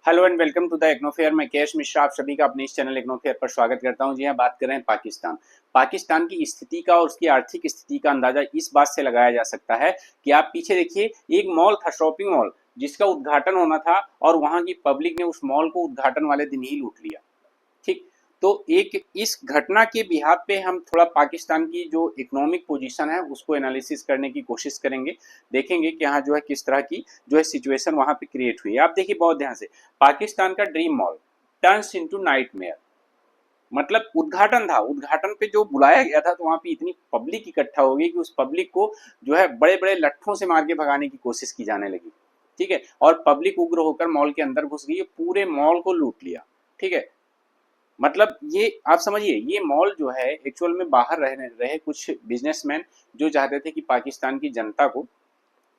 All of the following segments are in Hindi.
Hello and welcome to the इग्नोफेयर। मैं केएस मिश्रा आप सभी का अपने इस चैनल इग्नोफेयर पर स्वागत करता हूं। जी हां, बात कर रहे हैं पाकिस्तान की स्थिति का और उसकी आर्थिक स्थिति का अंदाजा इस बात से लगाया जा सकता है कि आप पीछे देखिए, एक मॉल था, शॉपिंग मॉल, जिसका उद्घाटन होना था और वहां की पब्लिक ने उस मॉल को उद्घाटन वाले दिन ही लूट लिया। ठीक। तो एक इस घटना के बिहाफ पे हम थोड़ा पाकिस्तान की जो इकोनॉमिक पोजीशन है उसको एनालिसिस करने की कोशिश करेंगे। देखेंगे कि यहाँ जो है किस तरह की जो है सिचुएशन वहां पे क्रिएट हुई है। आप देखिए बहुत ध्यान से, पाकिस्तान का dream mall turns into nightmare. मतलब उद्घाटन था, उद्घाटन पे जो बुलाया गया था तो वहां पे इतनी पब्लिक इकट्ठा हो गई कि उस पब्लिक को जो है बड़े बड़े लट्ठों से मार के भगाने की कोशिश की जाने लगी। ठीक है, और पब्लिक उग्र होकर मॉल के अंदर घुस गई, पूरे मॉल को लूट लिया। ठीक है, मतलब ये आप समझिए, ये मॉल जो है एक्चुअल में बाहर रहे कुछ बिजनेसमैन जो चाहते थे कि पाकिस्तान की जनता को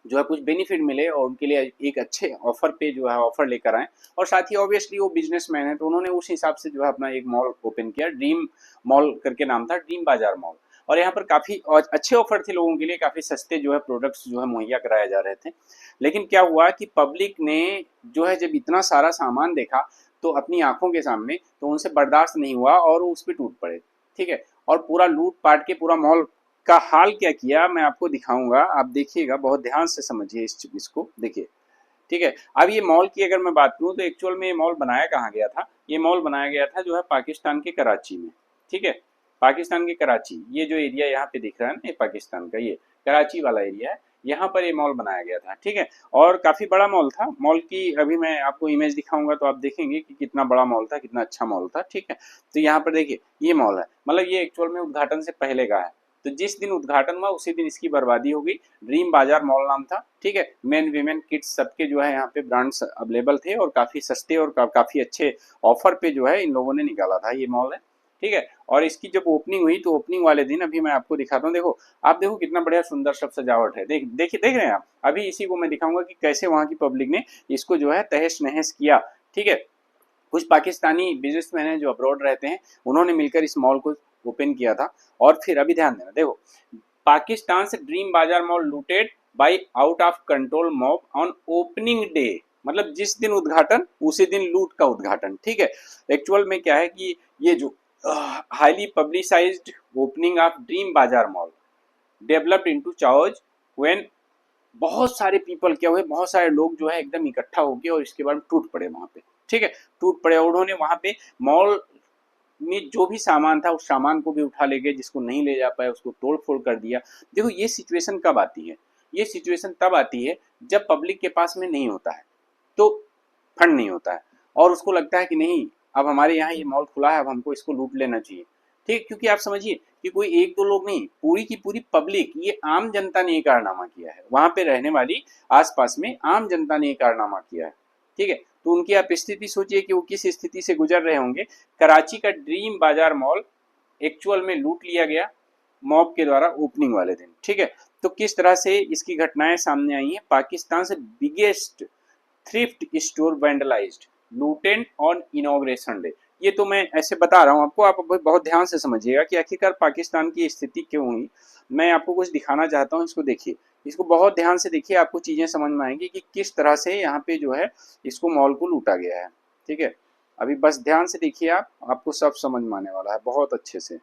जो है कुछ बेनिफिट मिले और उनके लिए एक अच्छे ऑफर पे जो है ऑफर लेकर आए। और साथ ही ऑब्वियसली वो बिजनेसमैन है तो उन्होंने उस हिसाब से जो है अपना एक मॉल ओपन किया, ड्रीम मॉल करके नाम था, ड्रीम बाजार मॉल। और यहाँ पर काफी अच्छे ऑफर थे लोगों के लिए, काफी सस्ते जो है प्रोडक्ट्स जो है मुहैया कराए जा रहे थे। लेकिन क्या हुआ कि पब्लिक ने जो है जब इतना सारा सामान देखा तो अपनी आंखों के सामने, तो उनसे बर्दाश्त नहीं हुआ और वो उस पर टूट पड़े। ठीक है, और पूरा लूट पाट के पूरा मॉल का हाल क्या किया मैं आपको दिखाऊंगा, आप देखिएगा, बहुत ध्यान से समझिए इस चीज को, देखिए। ठीक है, अब ये मॉल की अगर मैं बात करूं तो एक्चुअल में ये मॉल बनाया कहाँ गया था? ये मॉल बनाया गया था जो है पाकिस्तान के कराची में। ठीक है, पाकिस्तान के कराची, ये जो एरिया यहाँ पे दिख रहा है ना, ये पाकिस्तान का, ये कराची वाला एरिया है, यहाँ पर ये मॉल बनाया गया था। ठीक है, और काफी बड़ा मॉल था। मॉल की अभी मैं आपको इमेज दिखाऊंगा तो आप देखेंगे कि कितना बड़ा मॉल था, कितना अच्छा मॉल था। ठीक है, तो यहाँ पर देखिए ये मॉल है, मतलब ये एक्चुअल में उद्घाटन से पहले का है। तो जिस दिन उद्घाटन हुआ उसी दिन इसकी बर्बादी हो गई। ड्रीम बाजार मॉल नाम था। ठीक है, मेन वीमेन किड्स सबके जो है यहाँ पे ब्रांड्स अवेलेबल थे और काफी सस्ते और काफी अच्छे ऑफर पे जो है इन लोगों ने निकाला था, ये मॉल है। ठीक है, और इसकी जब ओपनिंग हुई तो ओपनिंग वाले दिन अभी मैं आपको दिखाता हूँ, देखो आप देखो कितना बढ़िया सुंदर सब सजावट है, देखिए देख रहे हैं आप। अभी इसी को मैं दिखाऊंगा कि कैसे वहां की पब्लिक ने इसको जो है तहस नहस किया। ठीक है, कुछ पाकिस्तानी बिजनेसमैन हैं जो अब्रॉड रहते हैं, उन्होंने मिलकर इस मॉल को ओपन किया था। और फिर अभी ध्यान देना, देखो, पाकिस्तान से ड्रीम बाजार mall looted by out of control mob on opening day. मतलब जिस दिन उद्घाटन उसी दिन लूट का उद्घाटन। ठीक है, एक्चुअल में क्या है कि ये जो highly publicised opening of dream बाजार मॉल डेवलप्ड इनटू चाओज व्हेन बहुत सारे पीपल क्या हुए, बहुत सारे लोग जो है एकदम इकट्ठा हो गए और इसके बाद टूट पड़े वहां पे। ठीक है, टूट पड़े और उन्होंने वहां पे मॉल में जो भी सामान था उस सामान को भी उठा ले गए, जिसको नहीं ले जा पाए उसको तोड़ फोड़ कर दिया। देखो ये सिचुएशन कब आती है? ये सिचुएशन तब आती है जब पब्लिक के पास में नहीं होता है, तो फंड नहीं होता है और उसको लगता है कि नहीं, अब हमारे यहाँ ये मॉल खुला है, अब हमको इसको लूट लेना चाहिए। ठीक, क्योंकि आप समझिए कि कोई एक दो लोग नहीं, पूरी की पूरी पब्लिक, ये आम जनता ने ये कारनामा किया है, वहां पे रहने वाली आसपास में आम जनता ने ये कारनामा किया है। ठीक है, तो उनकी आप स्थिति सोचिए कि वो किस स्थिति से गुजर रहे होंगे। कराची का ड्रीम बाजार मॉल एक्चुअल में लूट लिया गया मॉब के द्वारा ओपनिंग वाले दिन। ठीक है, तो किस तरह से इसकी घटनाएं सामने आई हैं। पाकिस्तान से biggest thrift store vandalized looted on inauguration day. ये तो मैं ऐसे बता रहा हूँ आपको, आप बहुत ध्यान से समझिएगा कि आखिरकार पाकिस्तान की स्थिति क्यों हुई। मैं आपको कुछ दिखाना चाहता हूँ, इसको देखिए, इसको बहुत ध्यान से देखिए, आपको चीजें समझ में आएंगी कि किस तरह से यहाँ पे जो है इसको मॉल को लूटा गया है। ठीक है, अभी बस ध्यान से देखिए, आप, आपको सब समझ में आने वाला है बहुत अच्छे से।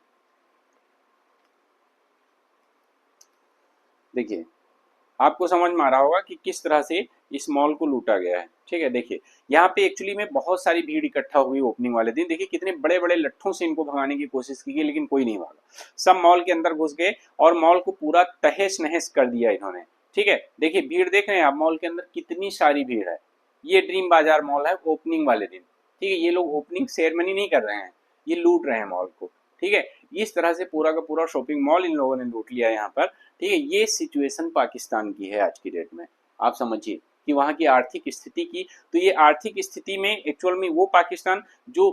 देखिए, आपको समझ में आ रहा होगा कि किस तरह से इस मॉल को लूटा गया है। ठीक है, देखिए यहाँ पे एक्चुअली में बहुत सारी भीड़ इकट्ठा हुई ओपनिंग वाले दिन। देखिए कितने बड़े बड़े लट्ठों से इनको भगाने की कोशिश की गई लेकिन कोई नहीं भागा। सब मॉल के अंदर घुस गए और मॉल को पूरा तहस नहस कर दिया इन्होंने। ठीक है, देखिए भीड़ देख रहे हैं आप, मॉल के अंदर कितनी सारी भीड़ है। ये ड्रीम बाजार मॉल है ओपनिंग वाले दिन। ठीक है, ये लोग ओपनिंग सेरेमनी नहीं कर रहे हैं, ये लूट रहे हैं मॉल को। ठीक है, इस तरह से पूरा का पूरा शॉपिंग मॉल इन लोगों ने लूट लिया यहाँ पर। ठीक है, ये सिचुएशन पाकिस्तान की है आज की डेट में। आप समझिए कि वहाँ की आर्थिक स्थिति की, तो ये आर्थिक स्थिति में एक्चुअल में वो पाकिस्तान जो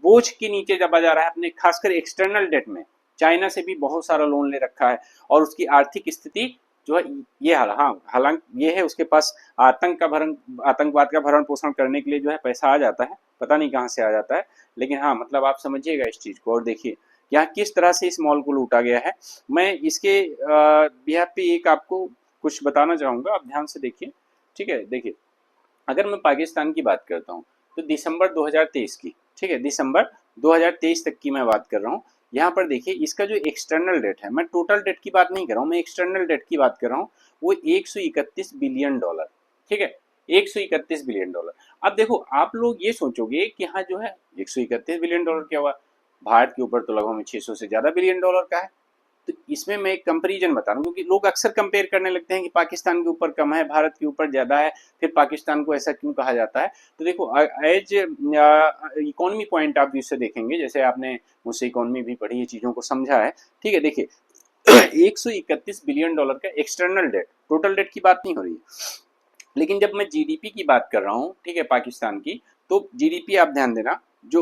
बोझ के नीचे दबा जा रहा है अपने, खासकर एक्सटर्नल डेट में, चाइना से भी बहुत सारा लोन ले रखा है और उसकी आर्थिक स्थिति जो है ये हाल, हाँ हालांकि ये है उसके पास आतंकवाद का भरण पोषण करने के लिए जो है पैसा आ जाता है, पता नहीं कहाँ से आ जाता है, लेकिन हाँ मतलब आप समझिएगा इस चीज को। और देखिए यहाँ किस तरह से इस मॉल को लूटा गया है। मैं इसके बिहाफ पे एक आपको कुछ बताना चाहूंगा, आप ध्यान से देखिए। ठीक है, देखिए अगर मैं पाकिस्तान की बात करता हूँ तो दिसंबर 2023 की, ठीक है, दिसंबर 2023 तक की मैं बात कर रहा हूँ। यहाँ पर देखिए इसका जो एक्सटर्नल डेट है, मैं टोटल डेट की बात नहीं कर रहा हूँ, मैं एक्सटर्नल डेट की बात कर रहा हूँ, वो 131 बिलियन डॉलर, ठीक है, 131 बिलियन डॉलर। अब देखो आप लोग ये सोचोगे कि हाँ जो है 131 बिलियन डॉलर क्या हुआ, भारत के ऊपर तो लगभग 600 से ज्यादा बिलियन डॉलर का है। तो इसमें मैं एक कंपैरिजन बता रहा हूँ, क्योंकि लोग अक्सर कंपेयर करने लगते हैं कि पाकिस्तान के ऊपर कम है, भारत के ऊपर ज्यादा है, फिर पाकिस्तान को ऐसा क्यों कहा जाता है। तो देखो as economy point of view से देखेंगे, जैसे आपने मुझसे इकोनॉमी भी पढ़ी है, चीजों को समझा है, ठीक है, देखिए 131 बिलियन डॉलर का एक्सटर्नल डेट, टोटल डेट की बात नहीं हो रही है। लेकिन जब मैं जीडीपी की बात कर रहा हूँ, ठीक है, पाकिस्तान की, तो जीडीपी आप ध्यान देना जो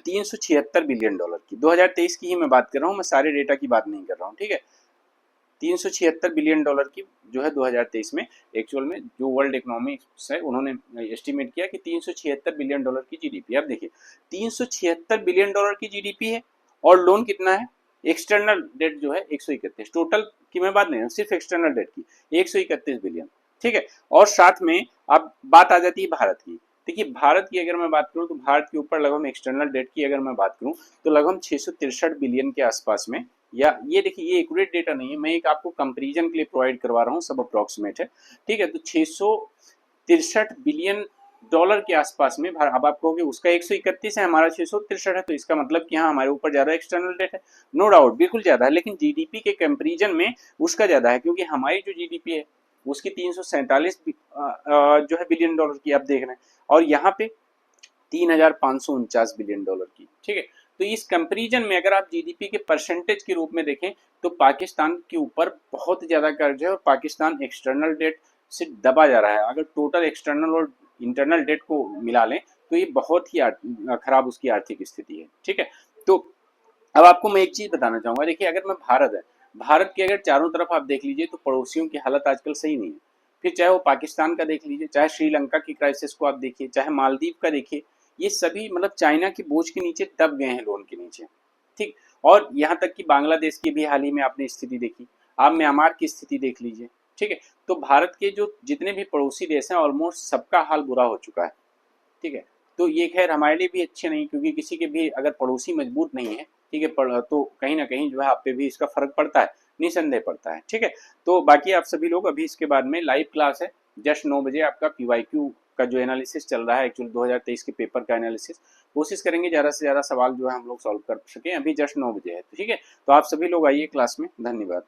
376 बिलियन डॉलर की, 2023 की ही मैं बात कर रहा हूँ, मैं सारे डेटा की बात नहीं कर रहा हूँ, ठीक है, 376 बिलियन डॉलर की जो है 2023 में, एक्चुअल में जो वर्ल्ड इकोनॉमिक्स है उन्होंने एस्टिमेट किया कि 376 बिलियन डॉलर की जीडीपी। अब देखिए 376 बिलियन डॉलर की जीडीपी है और लोन कितना है, एक्सटर्नल डेट जो है 131, टोटल की मैं बात नहीं, सिर्फ एक्सटर्नल डेट की 131 बिलियन, ठीक है। और साथ में अब बात आ जाती है भारत की। देखिए भारत की अगर मैं बात करूं तो भारत के ऊपर लगभग एक्सटर्नल डेट की अगर मैं बात करूं तो लगभग 663 बिलियन के आसपास में, या ये देखिए ये एक्यूरेट डेटा नहीं है, मैं एक आपको कंपैरिजन के लिए प्रोवाइड करवा रहा हूँ, सब अप्रोक्सीमेट है, ठीक है। तो 663 बिलियन डॉलर के आसपास में, अब आप कहोगे उसका 131 है, हमारा 663 है, तो इसका मतलब कि हाँ हमारे ऊपर ज्यादा एक्सटर्नल डेट है, नो डाउट बिल्कुल ज्यादा है, लेकिन जीडीपी के कंपैरिजन में उसका ज्यादा है, क्योंकि हमारी जो जीडीपी है उसकी 347 जो है बिलियन डॉलर की आप देख रहे हैं, और यहाँ पे 3,549 बिलियन डॉलर की, ठीक है। तो इस कंपैरिजन में अगर आप जीडीपी के परसेंटेज के रूप में देखें तो पाकिस्तान के ऊपर बहुत ज्यादा कर्ज है, और पाकिस्तान एक्सटर्नल डेट से दबा जा रहा है। अगर टोटल एक्सटर्नल और इंटरनल डेट को मिला लें तो ये बहुत ही खराब उसकी आर्थिक स्थिति है, ठीक है। तो अब आपको मैं एक चीज बताना चाहूंगा, देखिए अगर मैं भारत के अगर चारों तरफ आप देख लीजिए तो पड़ोसियों की हालत आजकल सही नहीं है। फिर चाहे वो पाकिस्तान का देख लीजिए, चाहे श्रीलंका की क्राइसिस को आप देखिए, चाहे मालदीव का देखिए, ये सभी मतलब चाइना की बोझ के नीचे दब गए हैं, लोन के नीचे, ठीक। और यहाँ तक कि बांग्लादेश की भी हाल ही में आपने स्थिति देखी, आप म्यांमार की स्थिति देख लीजिए, ठीक है। तो भारत के जो जितने भी पड़ोसी देश हैं ऑलमोस्ट सबका हाल बुरा हो चुका है, ठीक है। तो ये खैर हमारे लिए भी अच्छे नहीं, क्योंकि किसी के भी अगर पड़ोसी मजबूत नहीं है, ठीक है, तो कहीं ना कहीं जो है आप पे भी इसका फर्क पड़ता है, निसंदेह पड़ता है, ठीक है। तो बाकी आप सभी लोग अभी इसके बाद में लाइव क्लास है, जस्ट 9 बजे आपका पीवाईक्यू का जो एनालिसिस चल रहा है, एक्चुअली 2023 के पेपर का एनालिसिस, कोशिश करेंगे ज़्यादा से ज़्यादा सवाल जो है हम लोग सॉल्व कर सकें, अभी जस्ट 9 बजे है, ठीक है। तो आप सभी लोग आइए क्लास में, धन्यवाद।